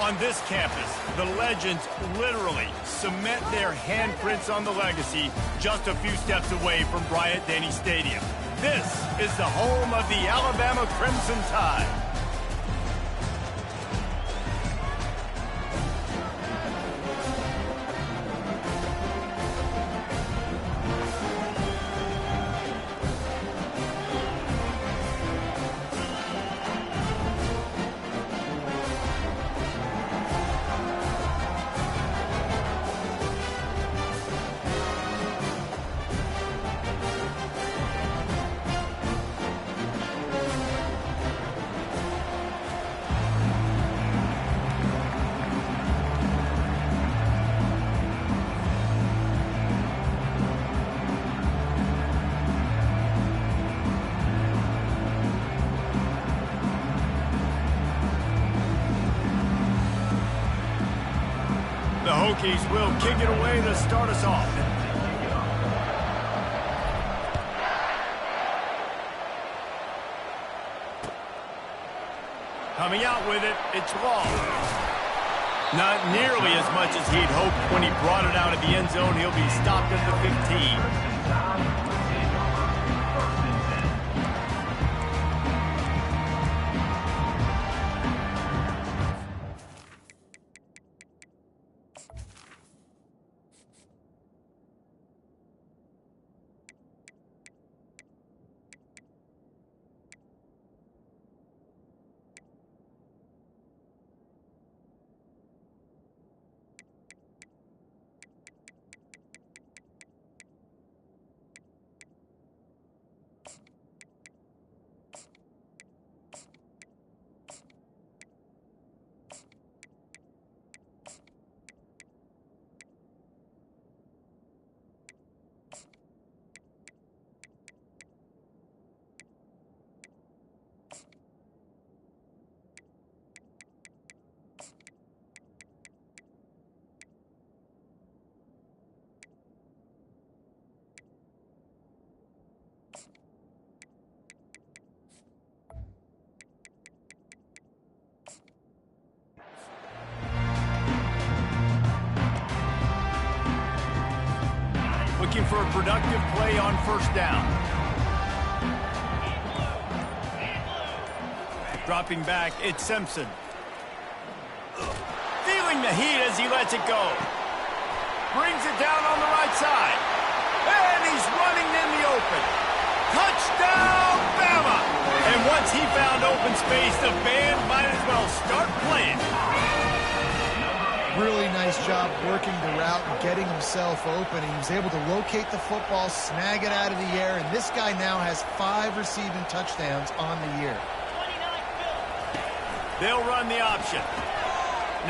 On this campus, the legends literally cement their handprints on the legacy just a few steps away from Bryant-Denny Stadium. This is the home of the Alabama Crimson Tide. The Hokies will kick it away to start us off. Coming out with it, it's long. Not nearly as much as he'd hoped when he brought it out of the end zone. He'll be stopped at the 15. Looking for a productive play on first down. Dropping back, it's Simpson. Feeling the heat as he lets it go. Brings it down on the right side. And he's running in the open. Touchdown, Bama! And once he found open space, the band might as well start playing. Really nice job working the route and getting himself open. He was able to locate the football, snag it out of the air, and this guy now has 5 receiving touchdowns on the year. They'll run the option.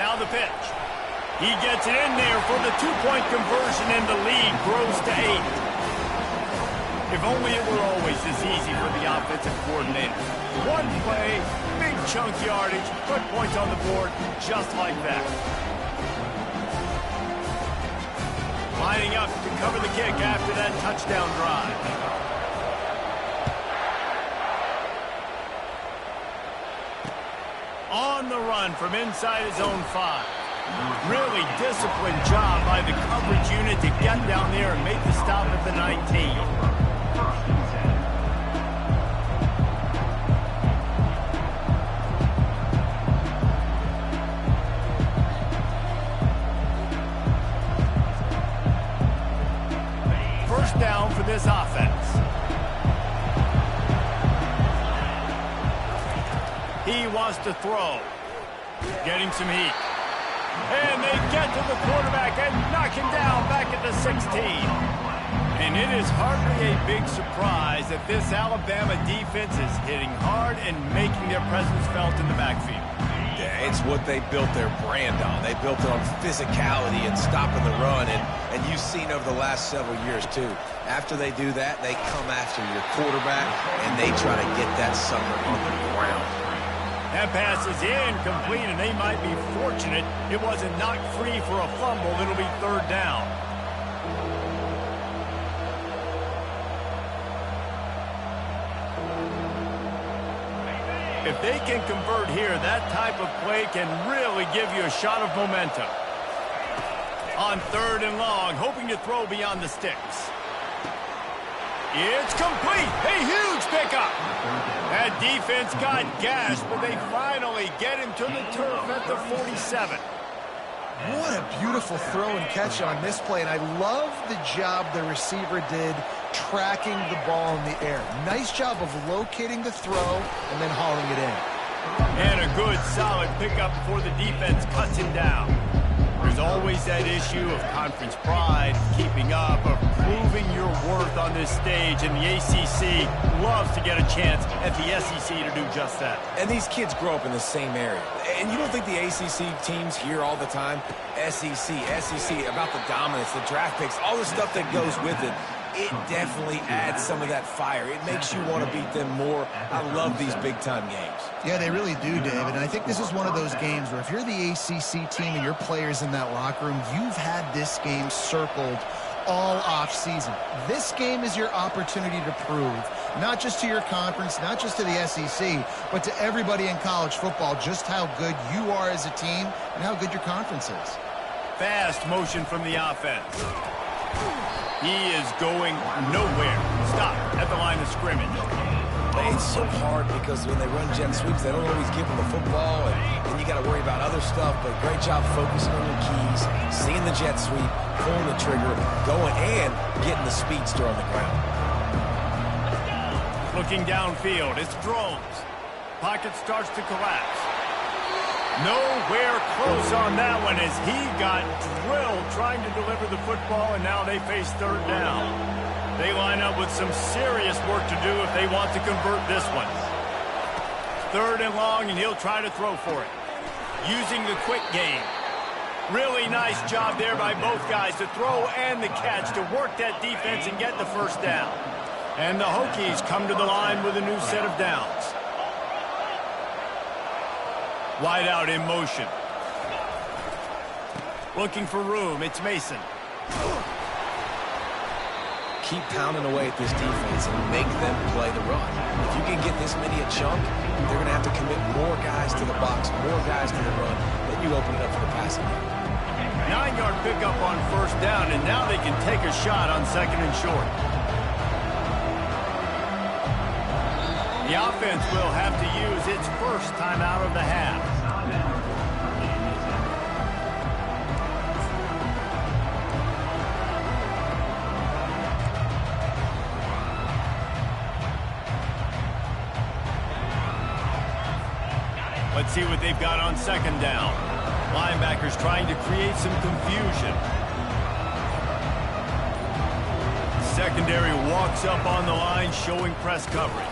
Now the pitch. He gets it in there for the 2-point conversion, and the lead grows to 8. If only it were always this easy for the offensive coordinator. One play, big chunk yardage, put points on the board just like that. Lining up to cover the kick after that touchdown drive. On the run from inside his own 5. Really disciplined job by the coverage unit to get down there and make the stop at the 19. Down for this offense. He wants to throw. Getting some heat. And they get to the quarterback and knock him down back at the 16. And it is hardly a big surprise that this Alabama defense is hitting hard and making their presence felt in the backfield. Yeah, it's what they built their brand on. They built it on physicality and stopping the run, and you've seen over the last several years, too. After they do that, they come after your quarterback, and they try to get that sucker on the ground. That pass is incomplete, and they might be fortunate it wasn't knocked free for a fumble. It'll be 3rd down. If they can convert here, that type of play can really give you a shot of momentum. On 3rd and long, hoping to throw beyond the sticks. It's complete. A huge pickup. That defense got gashed, but they finally get him to the turf at the 47. What a beautiful throw and catch on this play, and I love the job the receiver did tracking the ball in the air. Nice job of locating the throw and then hauling it in. And a good, solid pickup before the defense cuts him down. There's always that issue of conference pride, keeping up, of proving your worth on this stage, and the ACC loves to get a chance at the SEC to do just that. And these kids grow up in the same area. And you don't think the ACC teams hear all the time, SEC, about the dominance, the draft picks, all the stuff that goes with it. It definitely adds some of that fire. It makes you want to beat them more. I love these big-time games. Yeah, they really do, David. And I think this is one of those games where if you're the ACC team and your players in that locker room, you've had this game circled all off-season. This game is your opportunity to prove, not just to your conference, not just to the SEC, but to everybody in college football, just how good you are as a team and how good your conference is. Fast motion from the offense. He is going nowhere. Stop at the line of scrimmage. It's so hard because when they run jet sweeps, they don't always give them the football, and you got to worry about other stuff, but great job focusing on your keys, seeing the jet sweep, pulling the trigger, going, and getting the speedster on the ground. Looking downfield, it's Drones. Pocket starts to collapse. Nowhere close on that one as he got drilled trying to deliver the football, and now they face 3rd down. They line up with some serious work to do if they want to convert this one. 3rd and long, and he'll try to throw for it. Using the quick game. Really nice job there by both guys to throw and the catch to work that defense and get the 1st down. And the Hokies come to the line with a new set of downs. Wide out in motion. Looking for room, it's Mason. Keep pounding away at this defense and make them play the run. If you can get this many a chunk, they're going to have to commit more guys to the box, more guys to the run, then you open it up for the passing game. 9-yard pickup on 1st down, and now they can take a shot on 2nd and short. The offense will have to use its 1st timeout of the half. Let's see what they've got on 2nd down. Linebackers trying to create some confusion. Secondary walks up on the line, showing press coverage.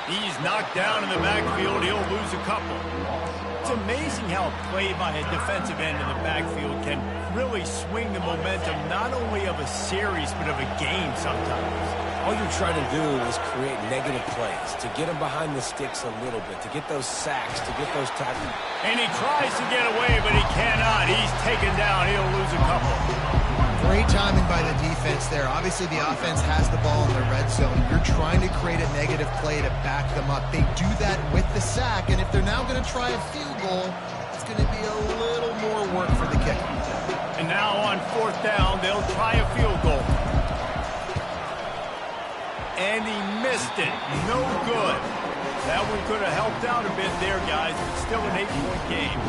He's knocked down in the backfield. He'll lose a couple. It's amazing how a play by a defensive end in the backfield can really swing the momentum not only of a series but of a game sometimes. All you're trying to do is create negative plays, to get them behind the sticks a little bit, to get those sacks, to get those tackles. And he tries to get away, but he cannot. He's taken down. He'll lose a couple. Great timing by the defense there. Obviously, the offense has the ball in the red zone. You're trying to create a negative play to back them up. They do that with the sack, and if they're now going to try a field goal, it's going to be a little more work for the kicker. And now on 4th down, they'll try a field goal. And he missed it. No good. That one could have helped out a bit there, guys, but still an 8-point game.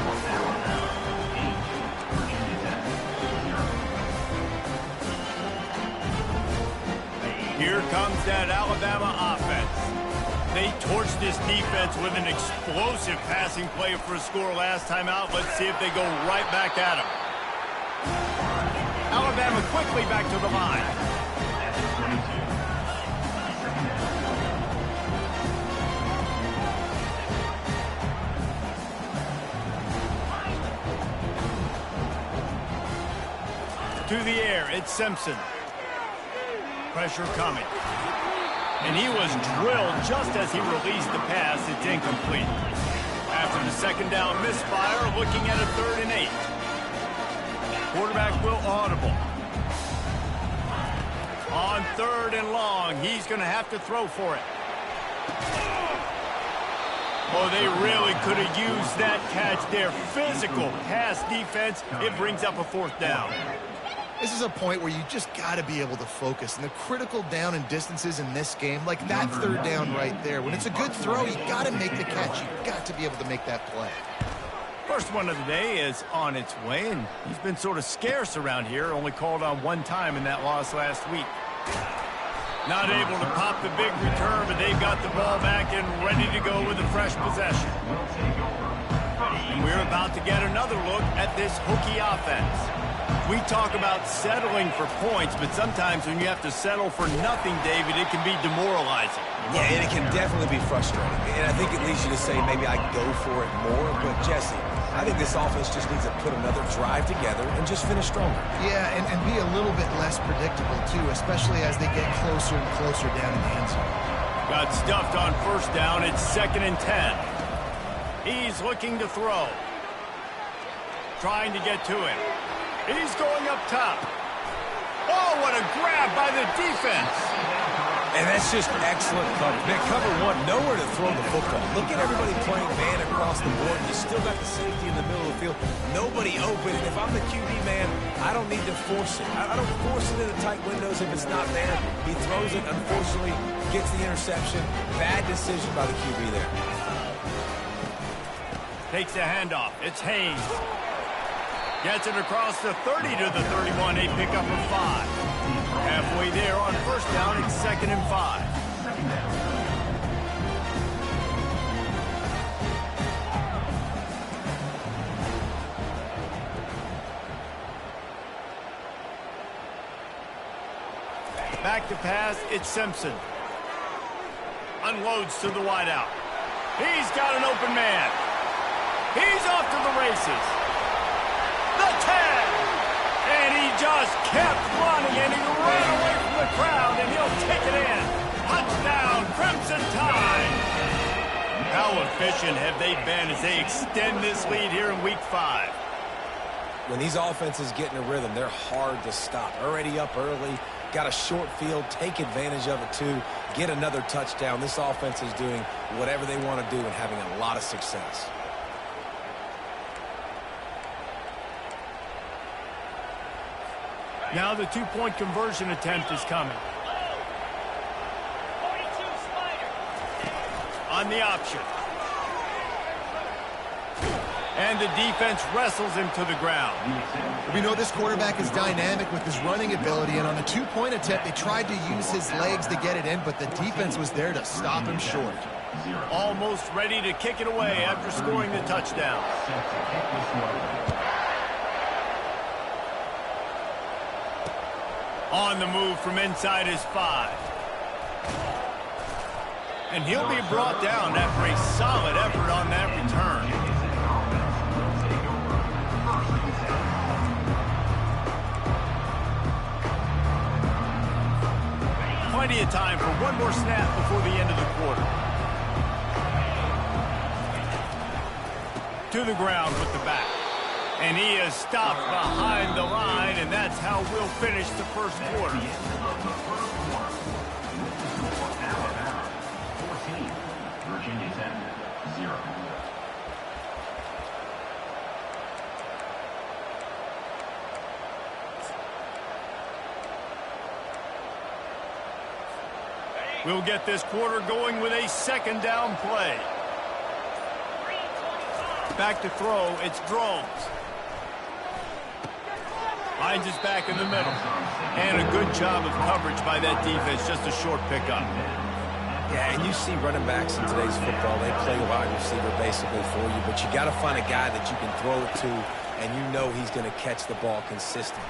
Here comes that Alabama offense. They torched this defense with an explosive passing play for a score last time out. Let's see if they go right back at him. Alabama quickly back to the line. To the air, it's Simpson. Pressure coming. And he was drilled just as he released the pass. It's incomplete. After the 2nd down misfire, looking at a 3rd and 8. Quarterback will audible. On 3rd and long, he's going to have to throw for it. Oh, they really could have used that catch there. Physical pass defense. It brings up a fourth down. This is a point where you just got to be able to focus. And the critical down and distances in this game, like that third down right there, when it's a good throw, you got to make the catch. You got to be able to make that play. First one of the day is on its way, and he's been sort of scarce around here, only called on one time in that loss last week. Not able to pop the big return, but they've got the ball back and ready to go with a fresh possession. And we're about to get another look at this Hokie offense. We talk about settling for points, but sometimes when you have to settle for nothing, David, it can be demoralizing. Yeah, and it can definitely be frustrating. And I think it leads you to say maybe I go for it more. But, Jesse, I think this offense just needs to put another drive together and just finish stronger. Yeah, and be a little bit less predictable, too, especially as they get closer and closer down in the end zone. Got stuffed on first down. It's 2nd and 10. He's looking to throw. Trying to get to him. He's going up top. Oh, what a grab by the defense. And that's just excellent coverage. Man, cover one, nowhere to throw the football. Look at everybody playing man across the board. You still got the safety in the middle of the field. Nobody open. And if I'm the QB, man, I don't need to force it. I don't force it into tight windows if it's not there. He throws it, unfortunately, gets the interception. Bad decision by the QB there. Takes a handoff. It's Haynes. Gets it across the 30 to the 31. A pickup of 5. Halfway there on first down. It's 2nd and 5. Back to pass. It's Simpson. Unloads to the wideout. He's got an open man. He's off to the races. The 10, and he just kept running, and he ran away from the crowd, and he'll take it in. Touchdown, Crimson Tide. How efficient have they been as they extend this lead here in Week 5? When these offenses get in a rhythm, they're hard to stop. Already up early, got a short field, take advantage of it too, get another touchdown. This offense is doing whatever they want to do and having a lot of success. Now the two-point conversion attempt is coming. On the option. And the defense wrestles him to the ground. We know this quarterback is dynamic with his running ability, and on the two-point attempt, they tried to use his legs to get it in, but the defense was there to stop him short. Almost ready to kick it away after scoring the touchdown. On the move from inside his 5. And he'll be brought down after a solid effort on that return. Plenty of time for one more snap before the end of the quarter. To the ground with the back. And he is stopped behind the line, and that's how we'll finish the first quarter. Virginia 10, 0. We'll get this quarter going with a second down play. Back to throw, it's Drones. Finds his back in the middle. And a good job of coverage by that defense, just a short pickup. Yeah, and you see running backs in today's football, they play wide receiver basically for you, but you got to find a guy that you can throw it to, and you know he's going to catch the ball consistently.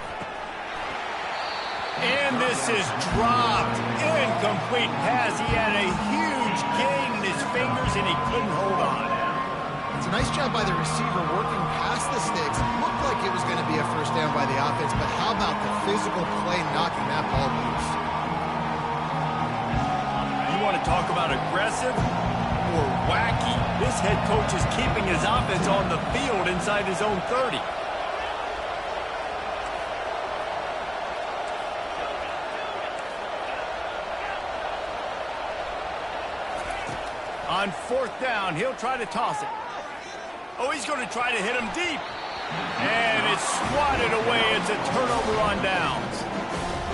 And this is dropped. Incomplete pass. He had a huge gain in his fingers, and he couldn't hold on. It's a nice job by the receiver working past the sticks. Looked like it was going to be a first down by the offense, but how about the physical play knocking that ball loose? You want to talk about aggressive or wacky? This head coach is keeping his offense on the field inside his own 30. On 4th down, he'll try to toss it. Oh, he's going to try to hit him deep. And it's swatted away. It's a turnover on downs.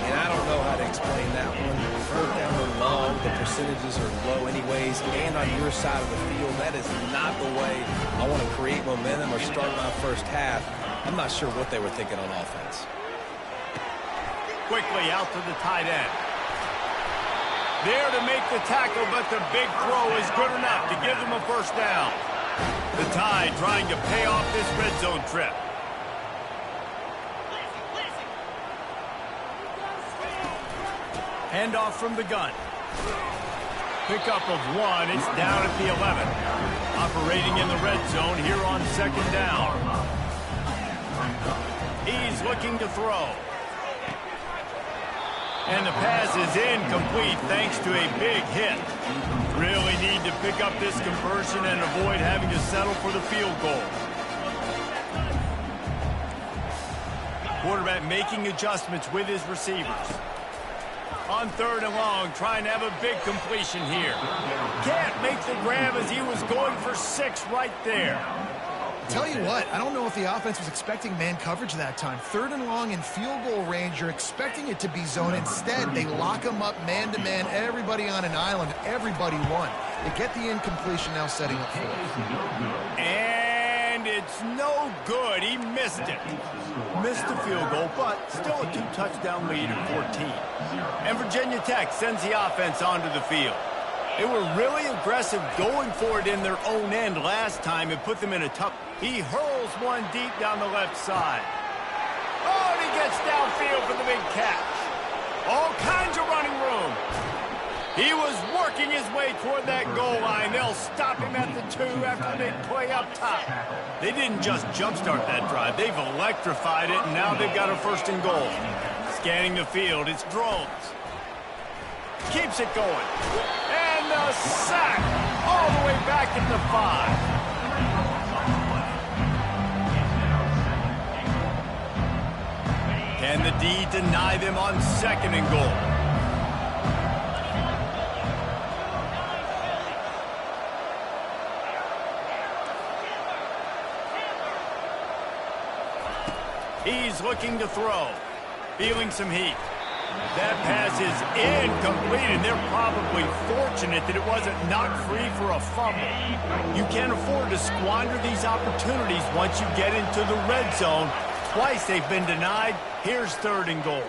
And I don't know how to explain that one. 4th down and long, the percentages are low anyways, and on your side of the field, that is not the way I want to create momentum or start my first half. I'm not sure what they were thinking on offense. Quickly out to the tight end. There to make the tackle, but the big throw is good enough to give them a first down. The Tide trying to pay off this red zone trip. Handoff from the gun. Pickup of 1. It's down at the 11. Operating in the red zone here on 2nd down. He's looking to throw. And the pass is incomplete thanks to a big hit. Really need to pick up this conversion and avoid having to settle for the field goal. Quarterback making adjustments with his receivers. On 3rd and long, trying to have a big completion here. Can't make the grab as he was going for 6 right there. Tell you what, I don't know if the offense was expecting man coverage that time. 3rd and long in field goal range, you're expecting it to be zone. Instead, they lock him up man-to-man, everybody on an island, everybody won. They get the incompletion now setting up for it. And it's no good. He missed it. Missed the field goal, but still a 2-touchdown lead at 14. And Virginia Tech sends the offense onto the field. They were really aggressive going for it in their own end last time and put them in a tough... He hurls one deep down the left side. Oh, and he gets downfield for the big catch. All kinds of running room. He was working his way toward that goal line. They'll stop him at the 2 after they play up top. They didn't just jumpstart that drive. They've electrified it, and now they've got a 1st and goal. Scanning the field, it's Drones. Keeps it going. And the sack all the way back at the 5. Can the D deny them on 2nd and goal? He's looking to throw. Feeling some heat. That pass is incomplete, and they're probably fortunate that it wasn't knocked free for a fumble. You can't afford to squander these opportunities once you get into the red zone. Twice they've been denied. Here's 3rd and goal.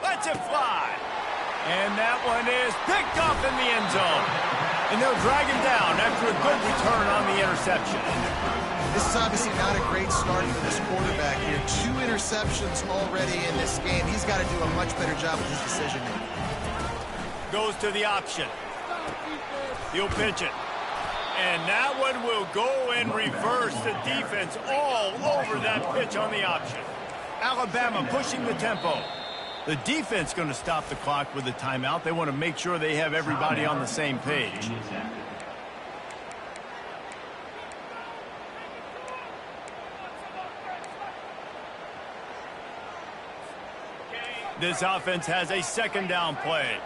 Lets it fly. And that one is picked up in the end zone. And they'll drag him down after a good return on the interception. This is obviously not a great start for this quarterback here. 2 interceptions already in this game. He's got to do a much better job with his decision-making. Goes to the option. He'll pitch it. And that one will go in reverse. The defense all over that pitch on the option. Alabama pushing the tempo. The defense going to stop the clock with a timeout. They want to make sure they have everybody on the same page. This offense has a 2nd down play.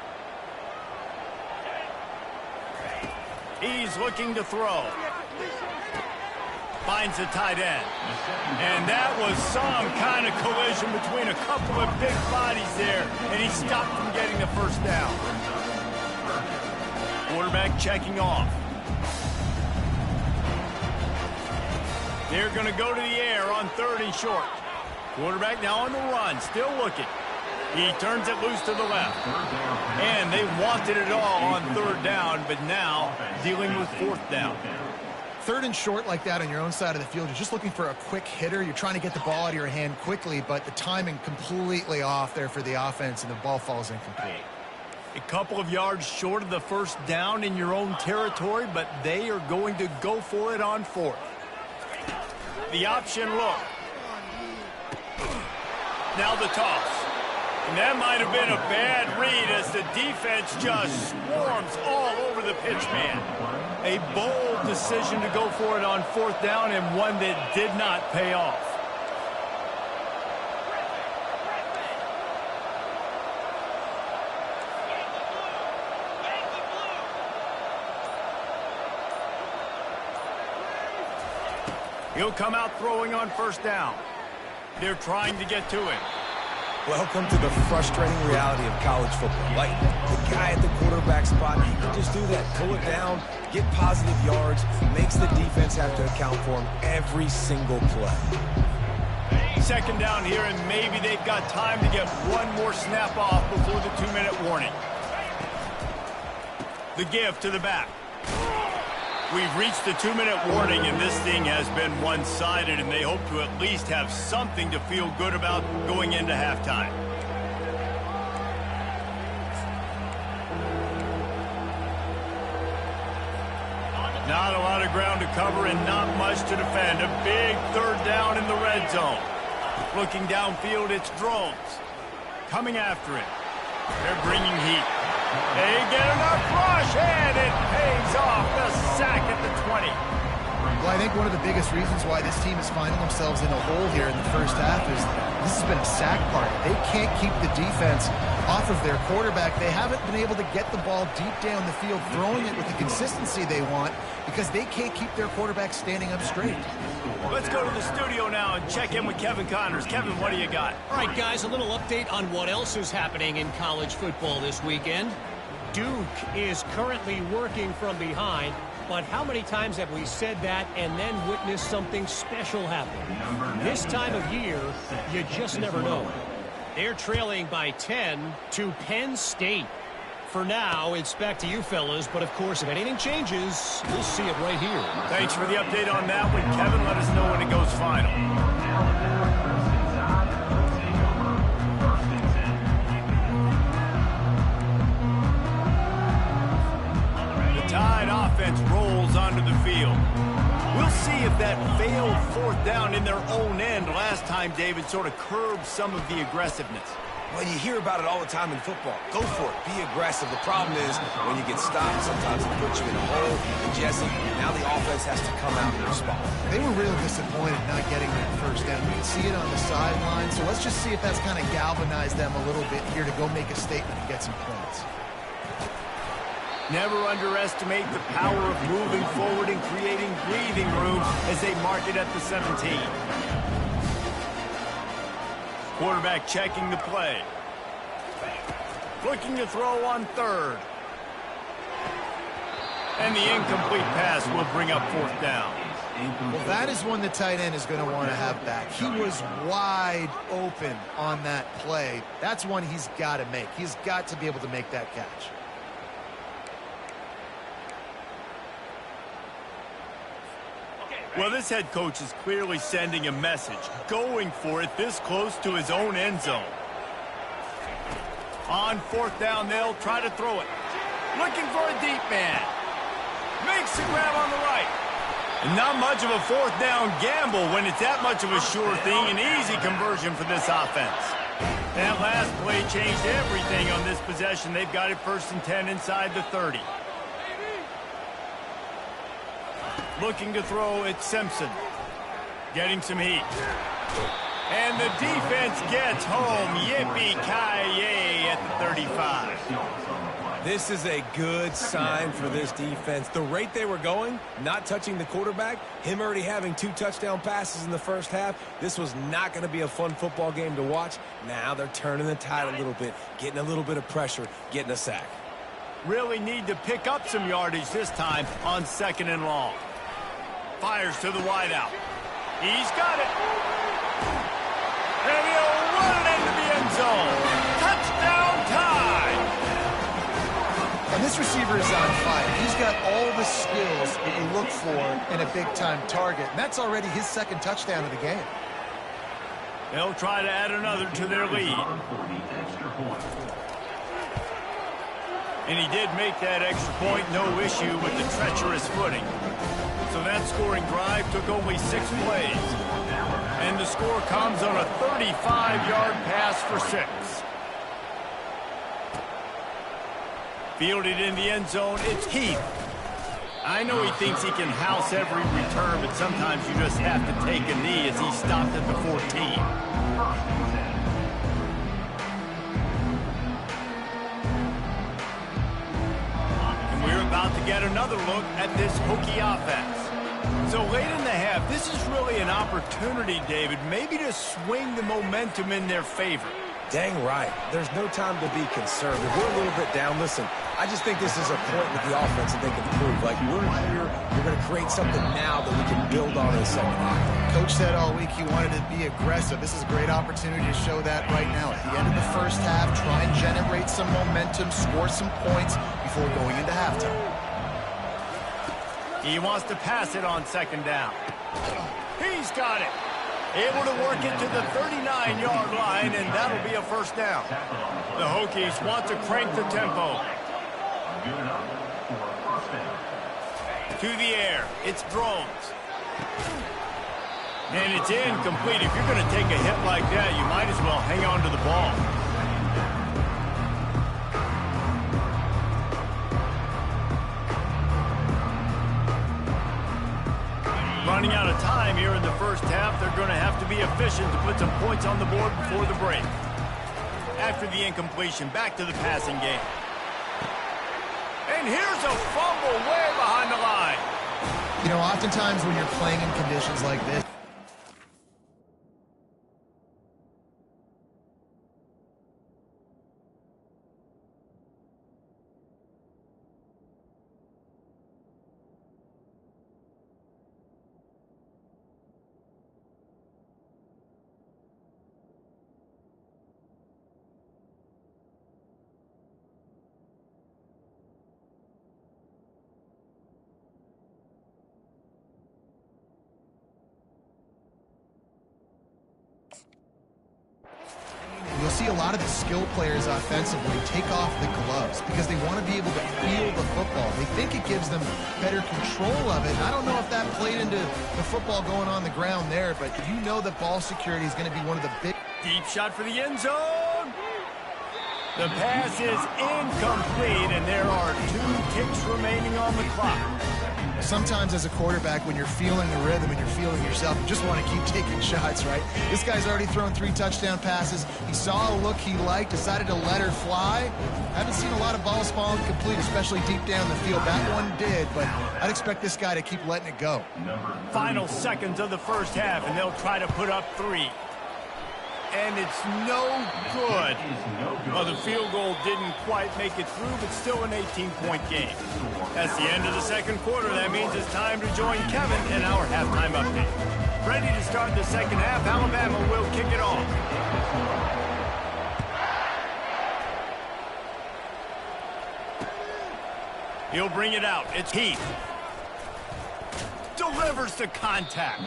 He's looking to throw. Finds the tight end. And that was some kind of collision between a couple of big bodies there, and he stopped from getting the 1st down. Quarterback checking off. They're going to go to the air on 3rd and short. Quarterback now on the run, still looking. He turns it loose to the left. And they wanted it all on 3rd down, but now dealing with 4th down. 3rd and short like that on your own side of the field, you're just looking for a quick hitter. You're trying to get the ball out of your hand quickly, but the timing completely off there for the offense, and the ball falls incomplete. A couple of yards short of the 1st down in your own territory, but they are going to go for it on 4th. The option look. Now the toss. And that might have been a bad read as the defense just swarms all over the pitch man. A bold decision to go for it on 4th down, and one that did not pay off. He'll come out throwing on first down. They're trying to get to him. Welcome to the frustrating reality of college football. Like, the guy at the quarterback spot, he can just do that. Pull it down, get positive yards, makes the defense have to account for him every single play. Second down here, and maybe they've got time to get one more snap off before the 2-minute warning. The give to the back. We've reached the 2-minute warning, and this thing has been one-sided, and they hope to at least have something to feel good about going into halftime. Not a lot of ground to cover and not much to defend. A big third down in the red zone. Looking downfield, it's Drones. Coming after it. They're bringing heat. They get enough rush, and it pays off. The sack at the 20. Well, I think one of the biggest reasons why this team is finding themselves in a hole here in the first half is this has been a sack party. They can't keep the defense off of their quarterback. They haven't been able to get the ball deep down the field, throwing it with the consistency they want because they can't keep their quarterback standing up straight. Let's go to the studio now and check in with Kevin Connors. Kevin, what do you got? All right, guys, a little update on what else is happening in college football this weekend. Duke is currently working from behind, but how many times have we said that and then witnessed something special happen? This time of year, you just never know. They're trailing by 10 to Penn State. For now, it's back to you fellas, but of course, if anything changes, we'll see it right here. Thanks for the update on that one, Kevin. Let us know when it goes final. The Tide offense rolls onto the field. We'll see if that failed fourth down in their own end last time, David, sort of curbed some of the aggressiveness. Well, you hear about it all the time in football. Go for it. Be aggressive. The problem is when you get stopped, sometimes it puts you in a hole. And, Jesse, now the offense has to come out and respond. They were real disappointed not getting that first down. You can see it on the sideline. So let's just see if that's kind of galvanized them a little bit here to go make a statement and get some points. Never underestimate the power of moving forward and creating breathing room as they mark it at the 17. Quarterback checking the play. Looking to throw on third. And the incomplete pass will bring up fourth down. Well, that is one the tight end is going to want to have back. He was wide open on that play. That's one he's got to make. He's got to be able to make that catch. Well, this head coach is clearly sending a message, going for it this close to his own end zone. On fourth down, they'll try to throw it. Looking for a deep man. Makes the grab on the right. And not much of a fourth down gamble when it's that much of a sure thing, an easy conversion for this offense. That last play changed everything on this possession. They've got it 1st and 10 inside the 30. Looking to throw, it's Simpson. Getting some heat. And the defense gets home. Yippee-ki-yay at the 35. This is a good sign for this defense. The rate they were going, not touching the quarterback, him already having 2 touchdown passes in the first half, this was not going to be a fun football game to watch. Now they're turning the tide a little bit, getting a little bit of pressure, getting a sack. Really need to pick up some yardage this time on 2nd and long. Fires to the wideout. He's got it. And he'll run it into the end zone. Touchdown Tide. And this receiver is on fire. He's got all the skills that you look for in a big-time target. And that's already his 2nd touchdown of the game. They'll try to add another to their lead. And he did make that extra point, no issue with the treacherous footing. So that scoring drive took only 6 plays. And the score comes on a 35-yard pass for 6. Fielded in the end zone, it's Heath. I know he thinks he can house every return, but sometimes you just have to take a knee as he stopped at the 14. We're about to get another look at this Hokie offense. So late in the half, this is really an opportunity, David, maybe to swing the momentum in their favor. Dang right. There's no time to be conservative. We're a little bit down. Listen, I just think this is a point with the offense that they can prove. Like, we're here, we're going to create something now that we can build on in the second half. Coach said all week he wanted to be aggressive. This is a great opportunity to show that right now. At the end of the first half, try and generate some momentum, score some points before going into halftime. He wants to pass it on second down. He's got it. Able to work it to the 39-yard line, and that'll be a first down. The Hokies want to crank the tempo. To the air. It's Drones. And it's incomplete. If you're going to take a hit like that, you might as well hang on to the ball. Running out of time here in the first half, they're going to have to be efficient to put some points on the board before the break. After the incompletion, back to the passing game. And here's a fumble way behind the line. You know, oftentimes when you're playing in conditions like this, you'll see a lot of the skill players offensively take off the gloves because they want to be able to feel the football. They think it gives them better control of it. And I don't know if that played into the football going on the ground there, but you know that ball security is going to be one of the big... Deep shot for the end zone. The pass is incomplete, and there are 2 ticks remaining on the clock. Sometimes as a quarterback, when you're feeling the rhythm and you're feeling yourself, you just want to keep taking shots, right? This guy's already thrown 3 touchdown passes. He saw a look he liked, decided to let her fly. Haven't seen a lot of balls fall incomplete, especially deep down the field. That one did, but I'd expect this guy to keep letting it go. Final seconds of the first half, and they'll try to put up 3. And it's no good. Well, the field goal didn't quite make it through, but still an 18-point game. That's the end of the second quarter. That means it's time to join Kevin in our halftime update. Ready to start the second half. Alabama will kick it off. He'll bring it out. It's Heath. Delivers the contact.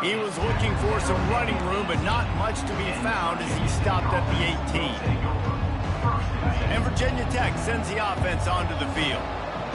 He was looking for some running room, but not much to be found as he stopped at the 18. And Virginia Tech sends the offense onto the field.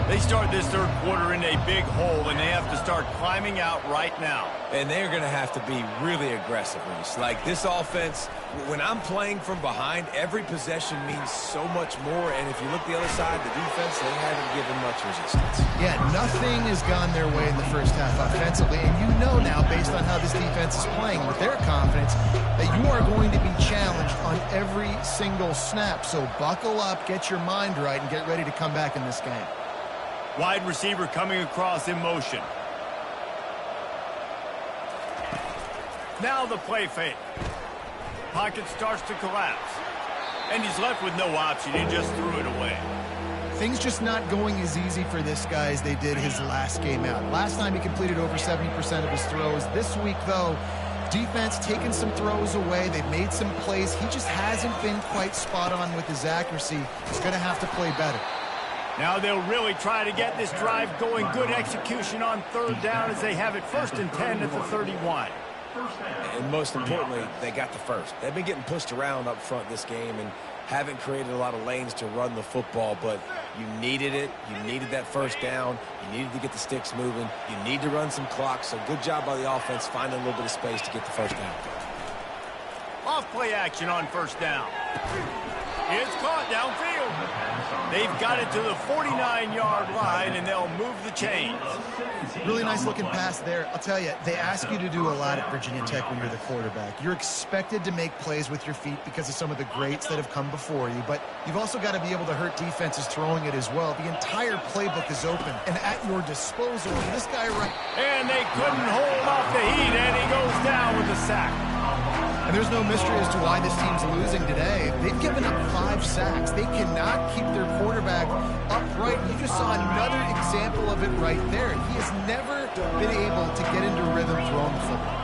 They start this third quarter in a big hole, and they have to start climbing out right now. And they're going to have to be really aggressive, Reese. Like, this offense, when I'm playing from behind, every possession means so much more. And if you look the other side, the defense, they haven't given much resistance. Yeah, nothing has gone their way in the first half offensively. And you know now, based on how this defense is playing with their confidence, that you are going to be challenged on every single snap. So buckle up, get your mind right, and get ready to come back in this game. Wide receiver coming across in motion. Now the play fake. Pocket starts to collapse. And he's left with no option. He just threw it away. Things just not going as easy for this guy as they did his last game out. Last time he completed over 70% of his throws. This week, though, defense taking some throws away. They've made some plays. He just hasn't been quite spot on with his accuracy. He's going to have to play better. Now they'll really try to get this drive going. Good execution on third down as they have it 1st and 10 at the 31. And most importantly, they got the first. They've been getting pushed around up front this game and haven't created a lot of lanes to run the football, but you needed it. You needed that first down. You needed to get the sticks moving. You need to run some clock, so good job by the offense finding a little bit of space to get the first down. Off play action on first down. It's caught downfield. They've got it to the 49-yard line, and they'll move the chains. Really nice looking pass there. I'll tell you, they ask you to do a lot at Virginia Tech when you're the quarterback. You're expected to make plays with your feet because of some of the greats that have come before you, but you've also got to be able to hurt defenses throwing it as well. The entire playbook is open and at your disposal. This guy right... And they couldn't hold off the heat, and he goes down with a sack. And there's no mystery as to why this team's losing today. They've given up 5 sacks. They cannot keep their quarterback upright. You just saw another example of it right there. He has never been able to get into rhythm throwing the football.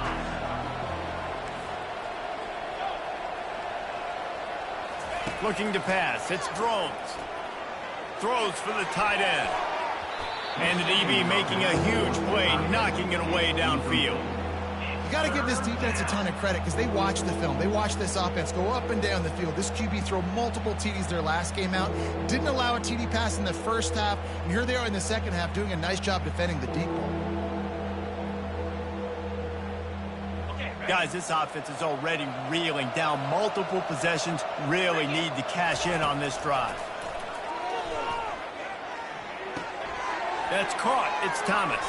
Looking to pass. It's Drones. Throws for the tight end. And the DB making a huge play, knocking it away downfield. You got to give this defense a ton of credit because they watch the film. They watch this offense go up and down the field. This QB throw multiple TDs their last game out. Didn't allow a TD pass in the first half. And here they are in the second half doing a nice job defending the deep ball. Guys, this offense is already reeling down multiple possessions. Really need to cash in on this drive. That's caught. It's Thomas.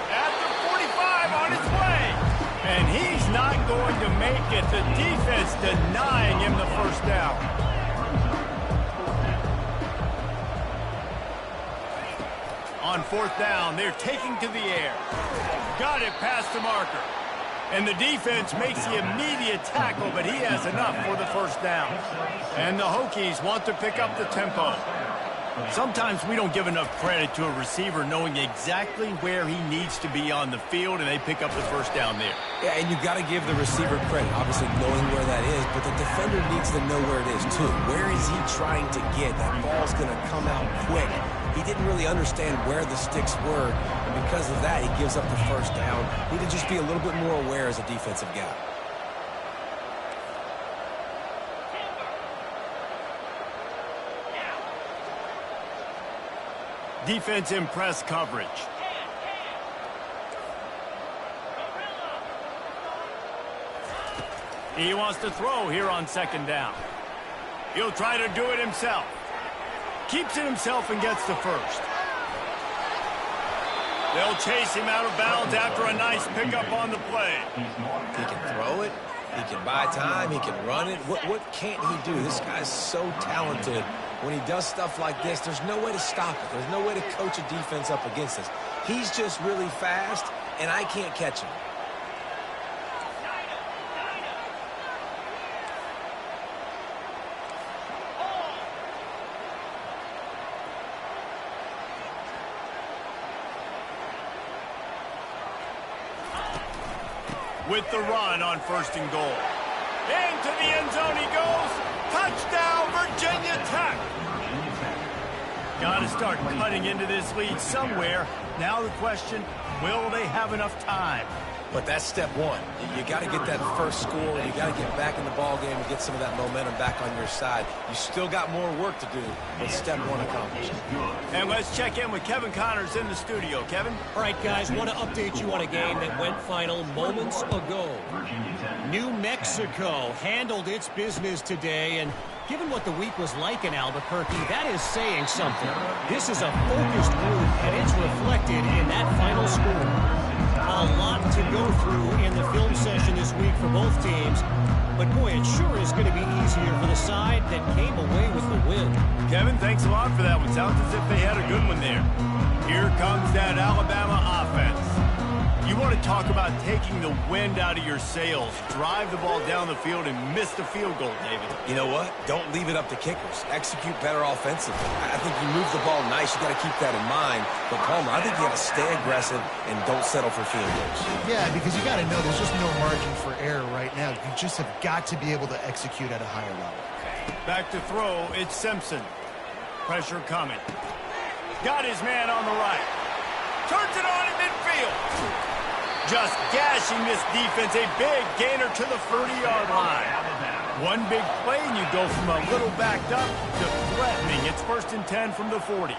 At the 45 on his way. And he's not going to make it. The defense denying him the first down. On 4th down, they're taking to the air. Got it past the marker. And the defense makes the immediate tackle, but he has enough for the first down. And the Hokies want to pick up the tempo. Sometimes we don't give enough credit to a receiver knowing exactly where he needs to be on the field, and they pick up the first down there. Yeah, and you got to give the receiver credit, obviously knowing where that is, but the defender needs to know where it is too. Where is he trying to get? That ball's going to come out quick. He didn't really understand where the sticks were, and because of that, he gives up the first down. Need to just be a little bit more aware as a defensive guy. Defense in press coverage. He wants to throw here on 2nd down. He'll try to do it himself. Keeps it himself and gets the first. They'll chase him out of bounds after a nice pickup on the play. He can throw it. He can buy time. He can run it. What can't he do? This guy's so talented. When he does stuff like this, there's no way to stop it. There's no way to coach a defense up against this. He's just really fast, and I can't catch him. With the run on 1st and goal. Into the end zone he goes. Touchdown, Virginia Tech. Got to start cutting into this lead somewhere. Now the question, will they have enough time? But that's step one. You got to get that first score. You got to get back in the ball game and get some of that momentum back on your side. You still got more work to do, but step one accomplished. And let's check in with Kevin Connors in the studio. Kevin? All right, guys, want to update you on a game that went final moments ago. New Mexico handled its business today, and given what the week was like in Albuquerque, that is saying something. This is a focused group, and it's reflected in that final score. A lot to go through in the film session this week for both teams. But, boy, it sure is going to be easier for the side that came away with the win. Kevin, thanks a lot for that one. Sounds as if they had a good one there. Here comes that Alabama offense. You want to talk about taking the wind out of your sails. Drive the ball down the field and miss the field goal, David. You know what? Don't leave it up to kickers. Execute better offensively. I think you move the ball nice. You got to keep that in mind. But, Palmer, I think you got to stay aggressive and don't settle for field goals. Yeah, because you got to know there's just no margin for error right now. You just have got to be able to execute at a higher level. Back to throw. It's Simpson. Pressure coming. Got his man on the right. Turns it on in midfield. Just gashing this defense. A big gainer to the 30-yard line. One big play, and you go from a little backed up to threatening. It's 1st and 10 from the 40.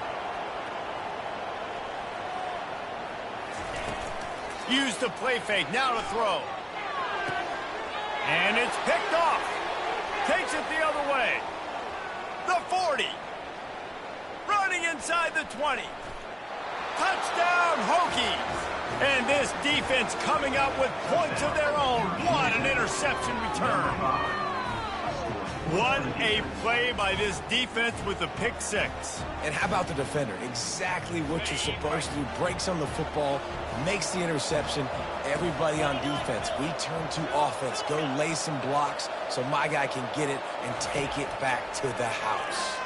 Use the play fake. Now to throw. And it's picked off. Takes it the other way. The 40. running inside the 20. Touchdown, Hokies! And this defense coming up with points of their own. What an interception return. What a play by this defense with the pick six. And how about the defender? Exactly what you're supposed to do. Breaks on the football, makes the interception. Everybody on defense, we turn to offense. Go lay some blocks so my guy can get it and take it back to the house.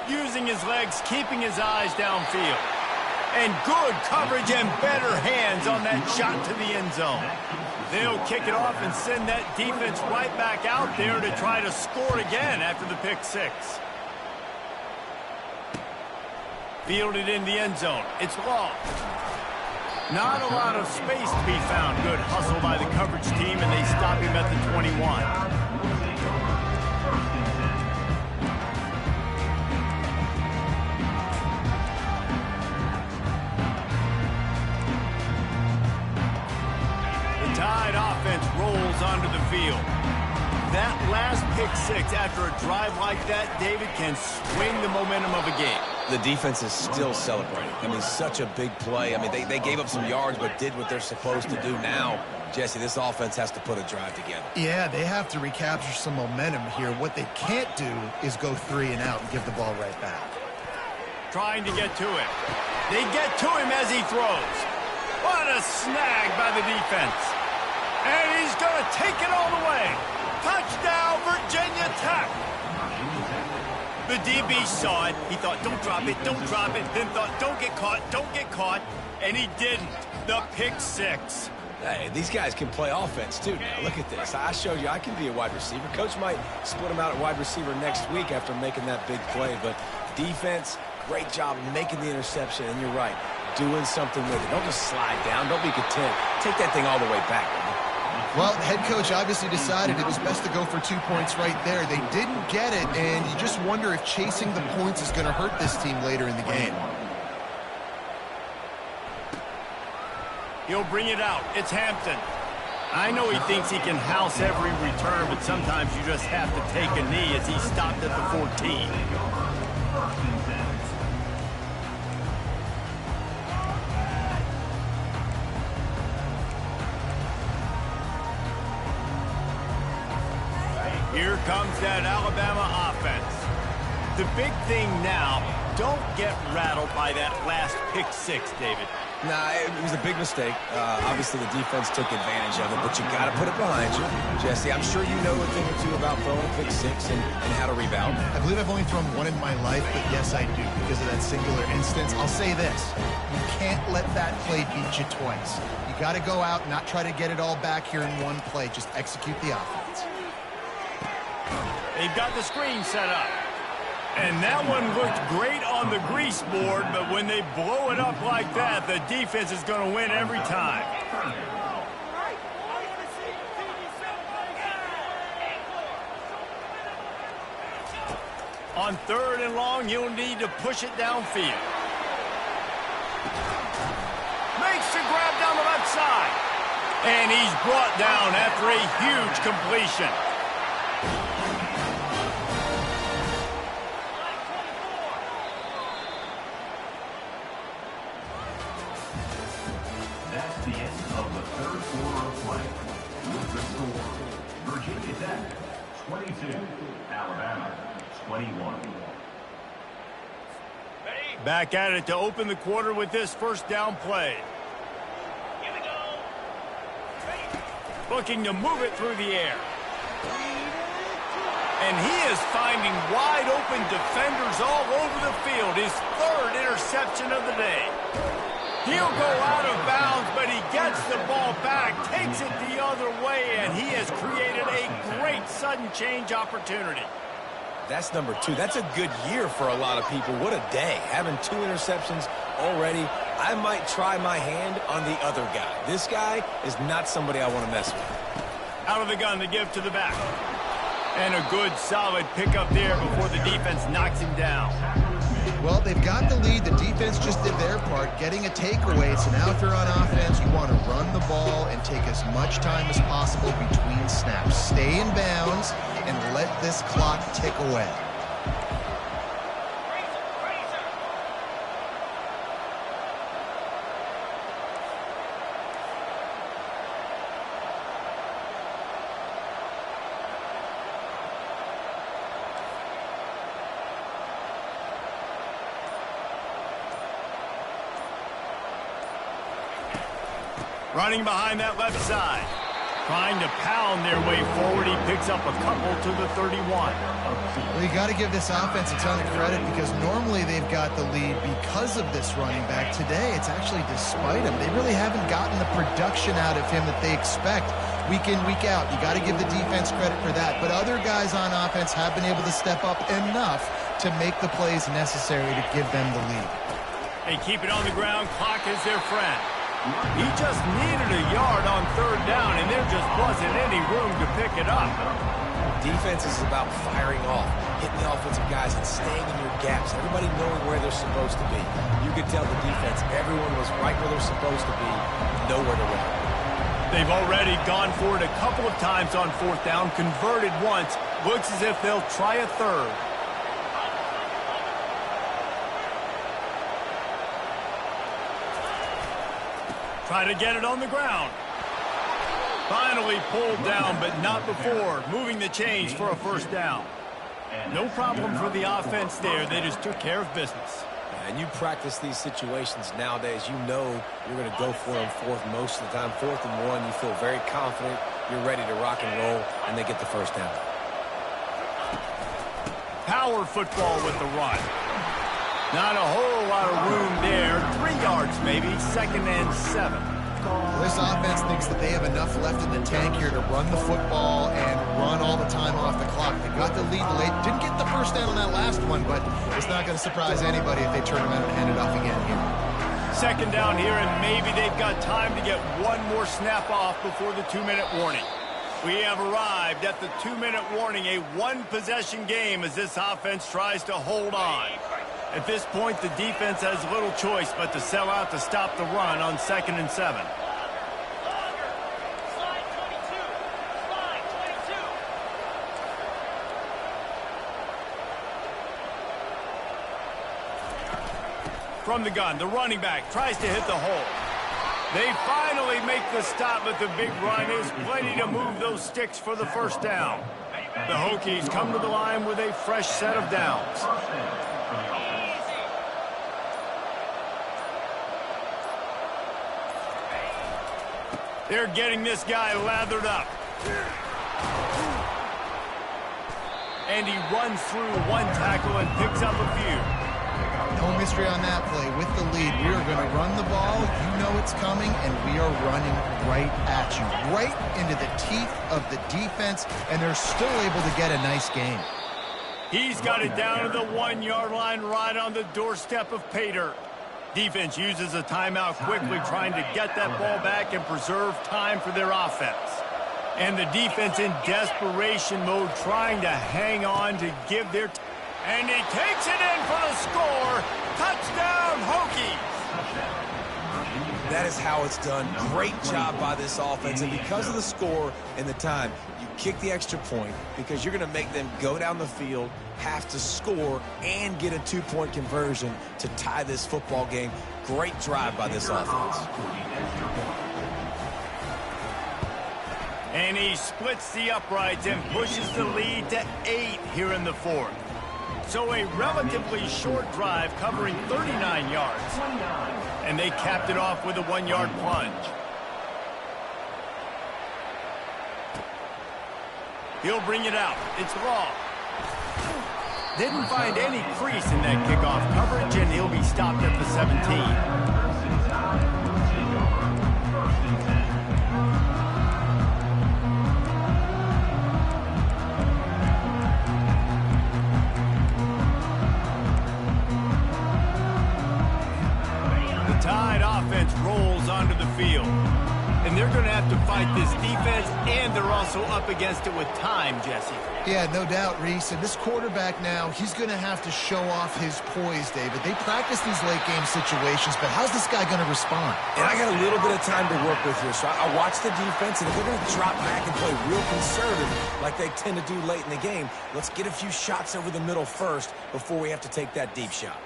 Using his legs, keeping his eyes downfield. And good coverage and better hands on that shot to the end zone. They'll kick it off and send that defense right back out there to try to score again after the pick six. Fielded in the end zone. It's long. Not a lot of space to be found. Good hustle by the coverage team, and they stop him at the 21. Tide offense rolls onto the field. That last pick six after a drive like that, David, can swing the momentum of a game. The defense is still celebrating. I mean, such a big play. I mean, they gave up some yards but did what they're supposed to do. Now, Jesse, this offense has to put a drive together. Yeah, they have to recapture some momentum here. What they can't do is go 3 and out and give the ball right back. Trying to get to him. They get to him as he throws. What a snag by the defense. And he's going to take it all the way. Touchdown, Virginia Tech. The DB saw it. He thought, don't drop it, don't drop it. Then thought, don't get caught. And he didn't. The pick six. Hey, these guys can play offense, too. Now, look at this. I showed you I can be a wide receiver. Coach might split him out at wide receiver next week after making that big play. But defense, great job making the interception. And you're right, doing something with it. Don't just slide down. Don't be content. Take that thing all the way back. Well, head coach obviously decided it was best to go for 2 points right there. They didn't get it, and you just wonder if chasing the points is going to hurt this team later in the game. He'll bring it out. It's Hampton. I know he thinks he can house every return, but sometimes you just have to take a knee as he stopped at the 14. Here comes that Alabama offense. The big thing now, don't get rattled by that last pick six, David. Nah, it was a big mistake. Obviously, the defense took advantage of it, but you got to put it behind you. Jesse, I'm sure you know a thing or two about throwing a pick six and how to rebound. I believe I've only thrown one in my life, but yes, I do, because of that singular instance. I'll say this. You can't let that play beat you twice. You got to go out and not try to get it all back here in one play. Just execute the offense. They've got the screen set up. And that one looked great on the grease board, but when they blow it up like that, the defense is going to win every time. On 3rd and long, you'll need to push it downfield. Makes the grab down the left side. And he's brought down after a huge completion. That's the end of the third quarter of play. With the score, Virginia Tech 22, Alabama 21. Back at it to open the quarter with this first down play. Here we go. Looking to move it through the air. And he is finding wide open defenders all over the field. His 3rd interception of the day. He'll go out of bounds, but he gets the ball back, takes it the other way, and he has created a great sudden change opportunity. That's number 2. That's a good year for a lot of people. What a day. Having 2 interceptions already. I might try my hand on the other guy. This guy is not somebody I want to mess with. Out of the gun to give to the back. And a good, solid pickup there before the defense knocks him down. Well, they've got the lead. The defense just did their part, getting a takeaway. So now if you're on offense, you want to run the ball and take as much time as possible between snaps. Stay in bounds and let this clock tick away. Running behind that left side. Trying to pound their way forward. He picks up a couple to the 31. Well, you got to give this offense a ton of credit because normally they've got the lead because of this running back. Today, it's actually despite him. They really haven't gotten the production out of him that they expect week in, week out. You got to give the defense credit for that. But other guys on offense have been able to step up enough to make the plays necessary to give them the lead. They keep it on the ground. Clock is their friend. He just needed a yard on third down, and there just wasn't any room to pick it up. Defense is about firing off, hitting the offensive guys, and staying in your gaps. Everybody knowing where they're supposed to be. You could tell the defense, everyone was right where they're supposed to be, nowhere to run. They've already gone for it a couple of times on fourth down, converted once. Looks as if they'll try a third. Try to get it on the ground. Finally pulled down, but not before. Moving the chains for a first down. No problem for the offense there. They just took care of business. And you practice these situations nowadays. You know you're going to go for it on fourth most of the time. 4th and 1, you feel very confident. You're ready to rock and roll, and they get the first down. Power football with the run. Not a whole lot of room there. 3 yards maybe. 2nd and 7. This offense thinks that they have enough left in the tank here to run the football and run all the time off the clock. They got the lead late. Didn't get the first down on that last one, but it's not going to surprise anybody if they turn around and hand it off again here. 2nd down here, and maybe they've got time to get one more snap off before the 2-minute warning. We have arrived at the 2-minute warning, a one-possession game as this offense tries to hold on. At this point, the defense has little choice but to sell out to stop the run on 2nd and 7. From the gun, the running back tries to hit the hole. They finally make the stop, but the big run is plenty to move those sticks for the first down. The Hokies come to the line with a fresh set of downs. They're getting this guy lathered up. And he runs through one tackle and picks up a few. No mystery on that play. With the lead, we are going to run the ball. You know it's coming, and we are running right at you. Right into the teeth of the defense, and they're still able to get a nice game. He's got it down to the 1-yard line right on the doorstep of pay dirt. Defense uses a timeout quickly, trying to get that ball back and preserve time for their offense. And the defense in desperation mode, trying to hang on to give their... And he takes it in for the score. Touchdown, Hokies! That is how it's done. Great job by this offense. And because of the score and the time, you kick the extra point because you're going to make them go down the field, have to score, and get a 2-point conversion to tie this football game. Great drive by this offense. And he splits the uprights and pushes the lead to 8 here in the 4th. So a relatively short drive covering 39 yards. And they capped it off with a 1-yard plunge. He'll bring it out. It's long. Didn't find any crease in that kickoff coverage, and he'll be stopped at the 17. Tide offense rolls onto the field. And they're going to have to fight this defense, and they're also up against it with time, Jesse. Yeah, no doubt, Reese. And this quarterback now, he's going to have to show off his poise, David. They practice these late-game situations, but how's this guy going to respond? And I got a little bit of time to work with here, so I watch the defense, and if they're going to drop back and play real conservative like they tend to do late in the game, let's get a few shots over the middle first before we have to take that deep shot.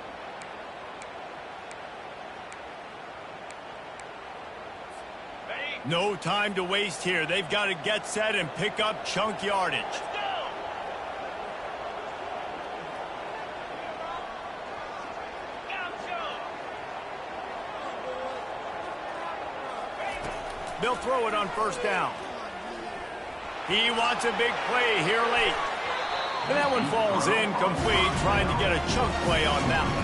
No time to waste here. They've got to get set and pick up chunk yardage. They'll throw it on first down. He wants a big play here late. And that one falls incomplete, trying to get a chunk play on that one.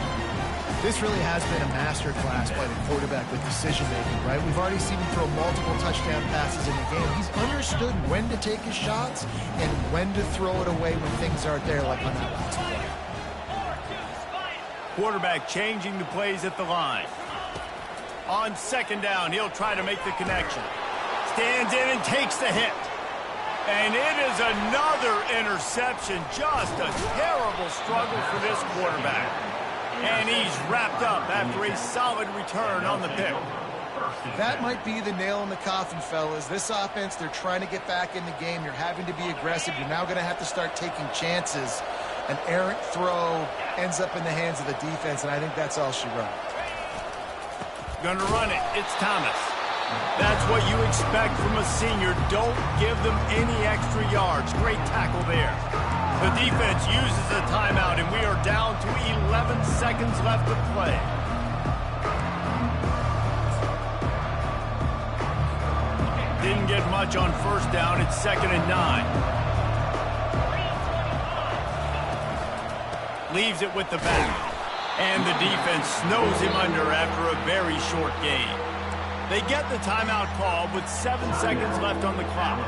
This really has been a master class by the quarterback with decision-making, right? We've already seen him throw multiple touchdown passes in the game. He's understood when to take his shots and when to throw it away when things aren't there, like on that last play. Quarterback changing the plays at the line. On second down, he'll try to make the connection. Stands in and takes the hit. And it is another interception. Just a terrible struggle for this quarterback. And he's wrapped up after a solid return on the pick. That might be the nail in the coffin, fellas. This offense, they're trying to get back in the game. You're having to be aggressive. You're now going to have to start taking chances. An errant throw ends up in the hands of the defense, and I think that's all she wrote. Gonna run it. It's Thomas. That's what you expect from a senior. Don't give them any extra yards. Great tackle there. The defense uses a timeout, and we are down to 11 seconds left to play. Didn't get much on first down. It's 2nd and 9. Leaves it with the back. And the defense snows him under after a very short game. They get the timeout call with 7 seconds left on the clock.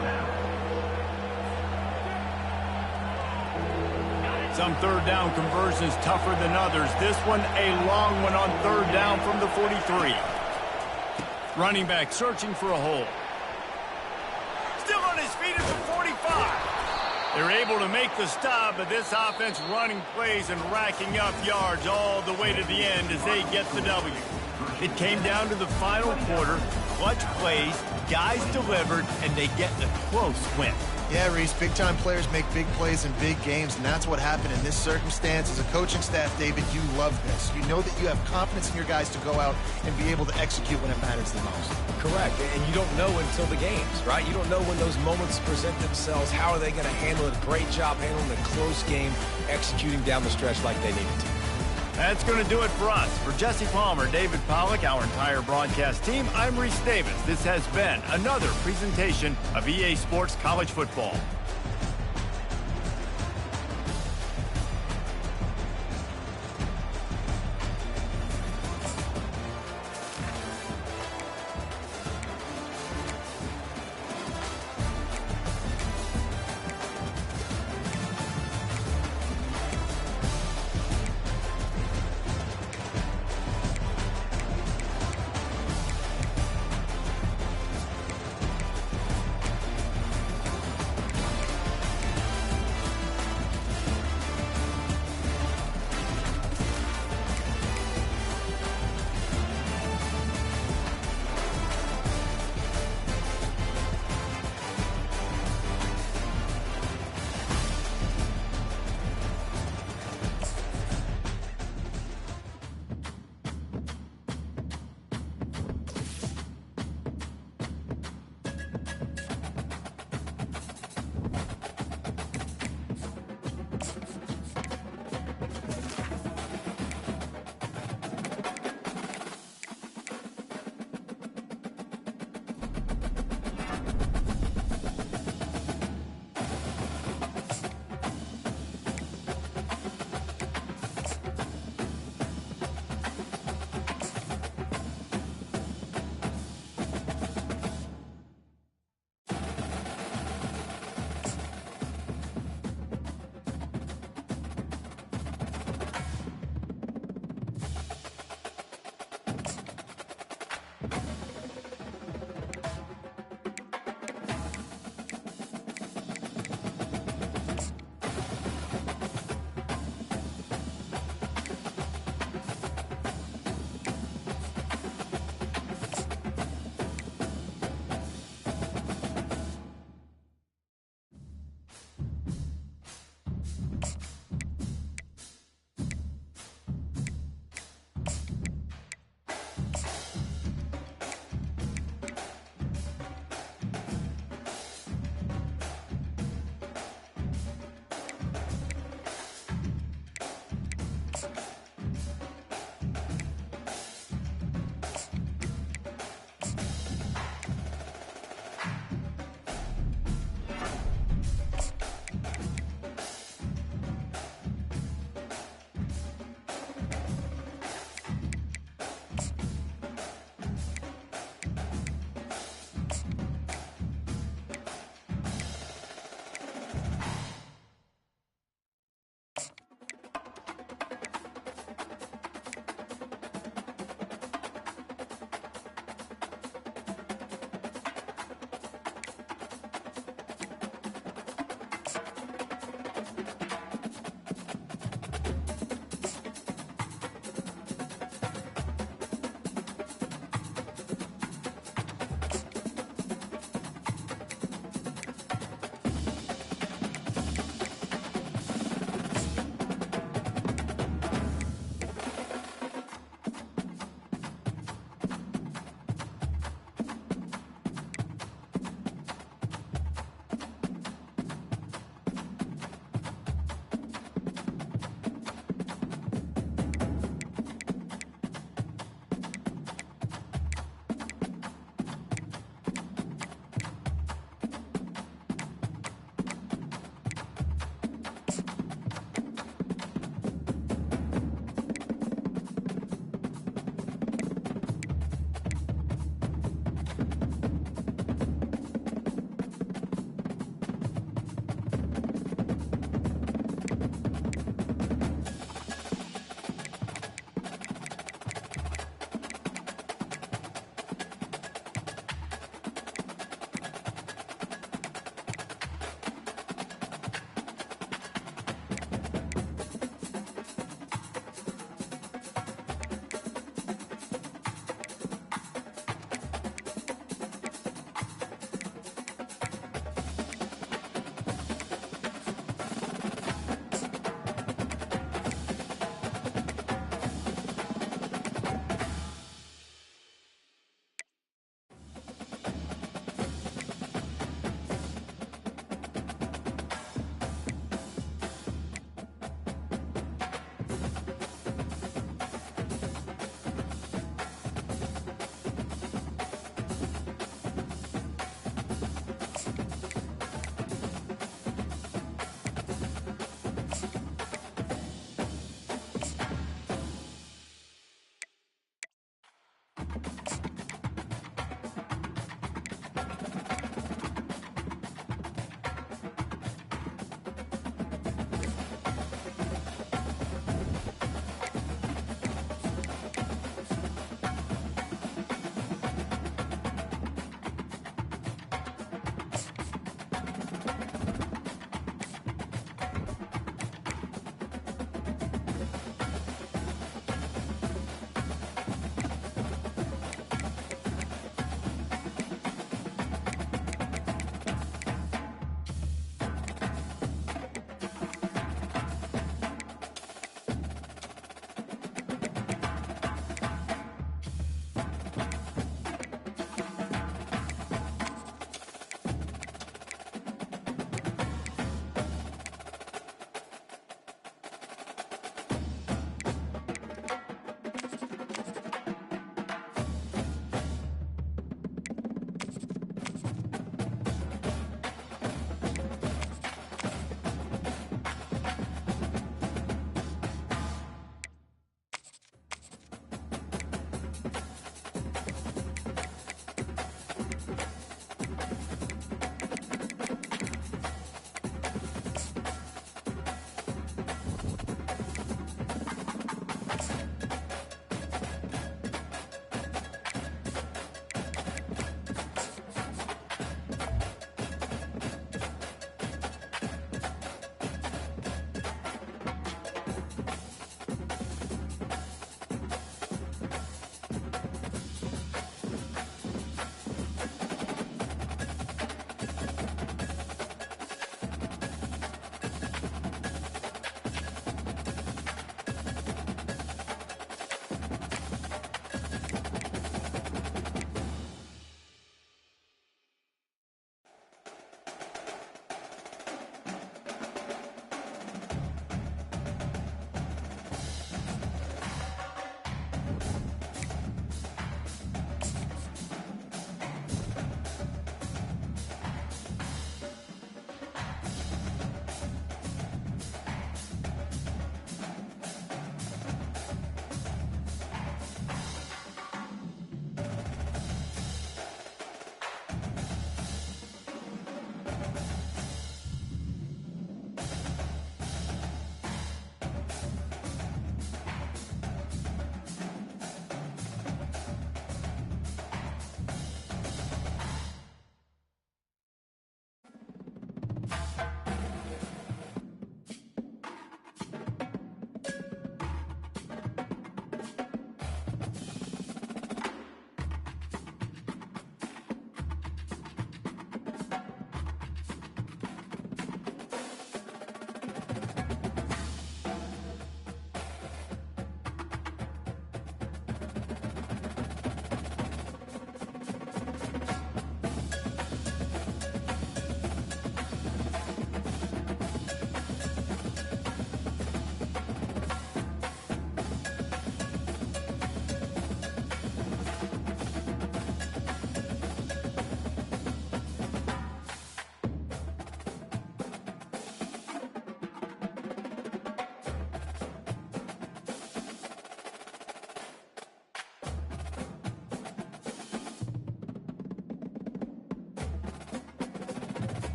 Some third down conversions tougher than others. This one a long one on third down from the 43. Running back searching for a hole. Still on his feet at the 45. They're able to make the stop, but this offense running plays and racking up yards all the way to the end as they get the W. It came down to the final quarter. Clutch plays, guys delivered, and they get a close win. Yeah, Reese, big-time players make big plays in big games, and that's what happened in this circumstance. As a coaching staff, David, you love this. You know that you have confidence in your guys to go out and be able to execute when it matters the most. Correct, and you don't know until the games, right? You don't know when those moments present themselves. How are they going to handle it? Great job handling a close game, executing down the stretch like they needed to. That's going to do it for us. For Jesse Palmer, David Pollack, our entire broadcast team, I'm Reese Davis. This has been another presentation of EA Sports College Football.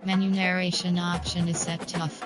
Menu narration option is set to off.